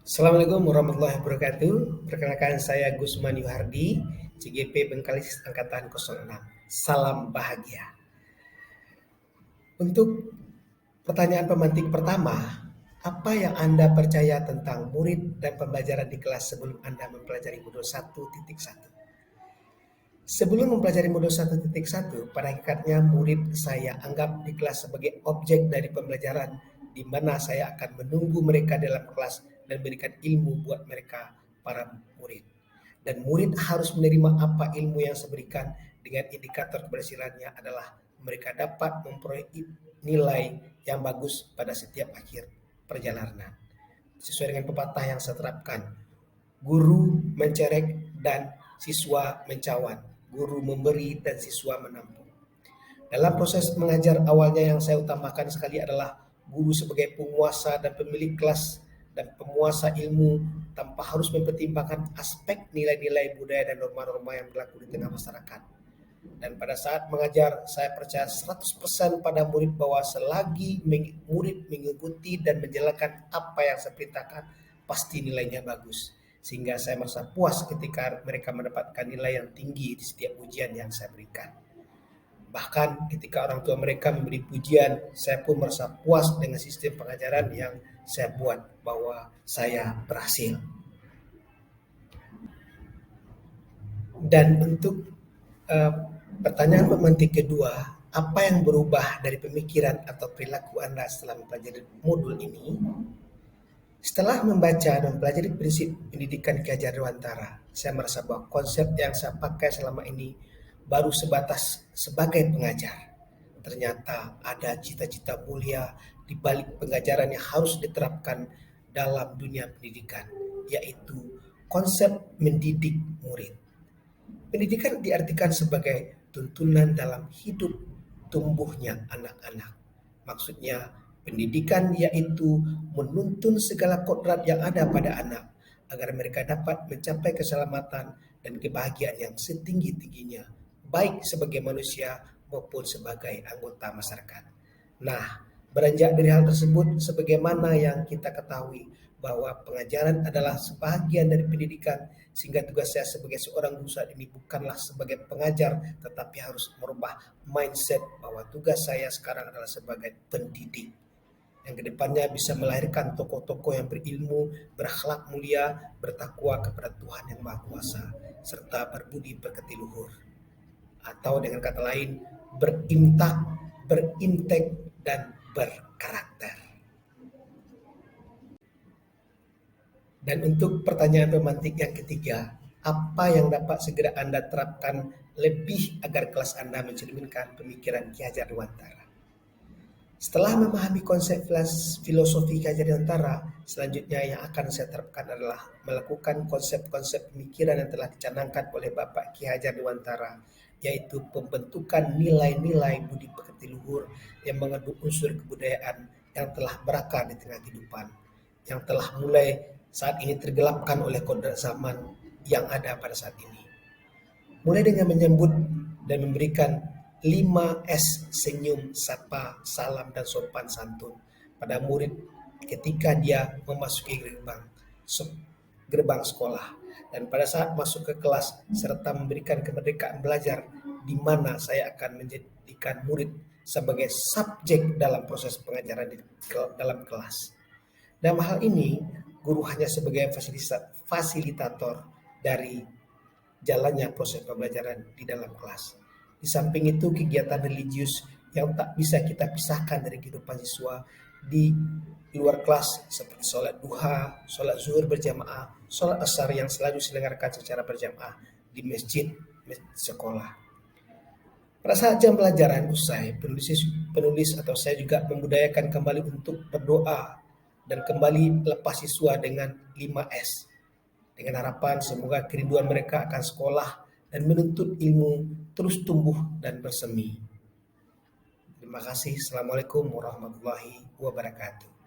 Assalamualaikum warahmatullahi wabarakatuh. Perkenalkan saya Gusman Yuhardi, CGP Bengkalis Angkatan 06. Salam bahagia. Untuk pertanyaan pemantik pertama, apa yang Anda percaya tentang murid dan pembelajaran di kelas sebelum Anda mempelajari modul 1.1? Sebelum mempelajari modul 1.1, pada hakikatnya murid saya anggap di kelas sebagai objek dari pembelajaran di mana saya akan menunggu mereka dalam kelas dan berikan ilmu buat mereka para murid. Dan murid harus menerima apa ilmu yang saya berikan dengan indikator keberhasilannya adalah mereka dapat memperoleh nilai yang bagus pada setiap akhir perjalanan. Sesuai dengan pepatah yang saya terapkan, guru mencerek dan siswa mencawan, guru memberi dan siswa menampung. Dalam proses mengajar awalnya yang saya utamakan sekali adalah guru sebagai penguasa dan pemilik kelas dan penguasa ilmu tanpa harus mempertimbangkan aspek nilai-nilai budaya dan norma-norma yang berlaku di tengah masyarakat. Dan pada saat mengajar, saya percaya 100% pada murid bahwa selagi murid mengikuti dan menjalankan apa yang saya perintahkan, pasti nilainya bagus. Sehingga saya merasa puas ketika mereka mendapatkan nilai yang tinggi di setiap ujian yang saya berikan. Bahkan ketika orang tua mereka memberi pujian, saya pun merasa puas dengan sistem pengajaran yang saya buat bahwa saya berhasil. Dan untuk uh, pertanyaan pemantik kedua, apa yang berubah dari pemikiran atau perilaku Anda setelah mempelajari modul ini? Setelah membaca dan mempelajari prinsip pendidikan Ki Hajar Dewantara, saya merasa bahwa konsep yang saya pakai selama ini baru sebatas sebagai pengajar. Ternyata ada cita-cita mulia di balik pengajaran yang harus diterapkan dalam dunia pendidikan, yaitu konsep mendidik murid. Pendidikan diartikan sebagai tuntunan dalam hidup tumbuhnya anak-anak. Maksudnya, pendidikan yaitu menuntun segala kodrat yang ada pada anak agar mereka dapat mencapai keselamatan dan kebahagiaan yang setinggi-tingginya, baik sebagai manusia maupun sebagai anggota masyarakat. Nah, beranjak dari hal tersebut, sebagaimana yang kita ketahui bahwa pengajaran adalah sebahagian dari pendidikan, sehingga tugas saya sebagai seorang guru saat ini bukanlah sebagai pengajar, tetapi harus merubah mindset bahwa tugas saya sekarang adalah sebagai pendidik yang kedepannya bisa melahirkan tokoh-tokoh yang berilmu, berakhlak mulia, bertakwa kepada Tuhan yang Maha Kuasa, serta berbudi pekerti luhur. Atau dengan kata lain, berintek, dan berkarakter. Dan untuk pertanyaan pemantik yang ketiga, apa yang dapat segera Anda terapkan lebih agar kelas Anda mencerminkan pemikiran Ki Hajar Dewantara? Setelah memahami konsep filosofi Ki Hajar Dewantara, selanjutnya yang akan saya terapkan adalah melakukan konsep-konsep pemikiran yang telah dicanangkan oleh Bapak Ki Hajar Dewantara, yaitu pembentukan nilai-nilai budi pekerti luhur yang mengandung unsur kebudayaan yang telah berakar di tengah kehidupan, yang telah mulai saat ini tergelapkan oleh kodrat zaman yang ada pada saat ini. Mulai dengan menyambut dan memberikan 5S senyum, sapa, salam, dan sopan santun pada murid ketika dia memasuki gerbang sekolah. Dan pada saat masuk ke kelas serta memberikan kemerdekaan belajar di mana saya akan menjadikan murid sebagai subjek dalam proses pengajaran dalam kelas. Dalam hal ini, guru hanya sebagai fasilitator dari jalannya proses pembelajaran di dalam kelas. Di samping itu, kegiatan religius yang tak bisa kita pisahkan dari kehidupan siswa di luar kelas seperti sholat duha, sholat zuhur berjamaah, sholat asar yang selalu diselenggarakan secara berjamaah di masjid sekolah. Pada saat jam pelajaran usai, penulis atau saya juga membudayakan kembali untuk berdoa dan kembali lepas siswa dengan 5S. Dengan harapan semoga kerinduan mereka akan sekolah dan menuntut ilmu terus tumbuh dan bersemi. Terima kasih. Assalamualaikum warahmatullahi wabarakatuh.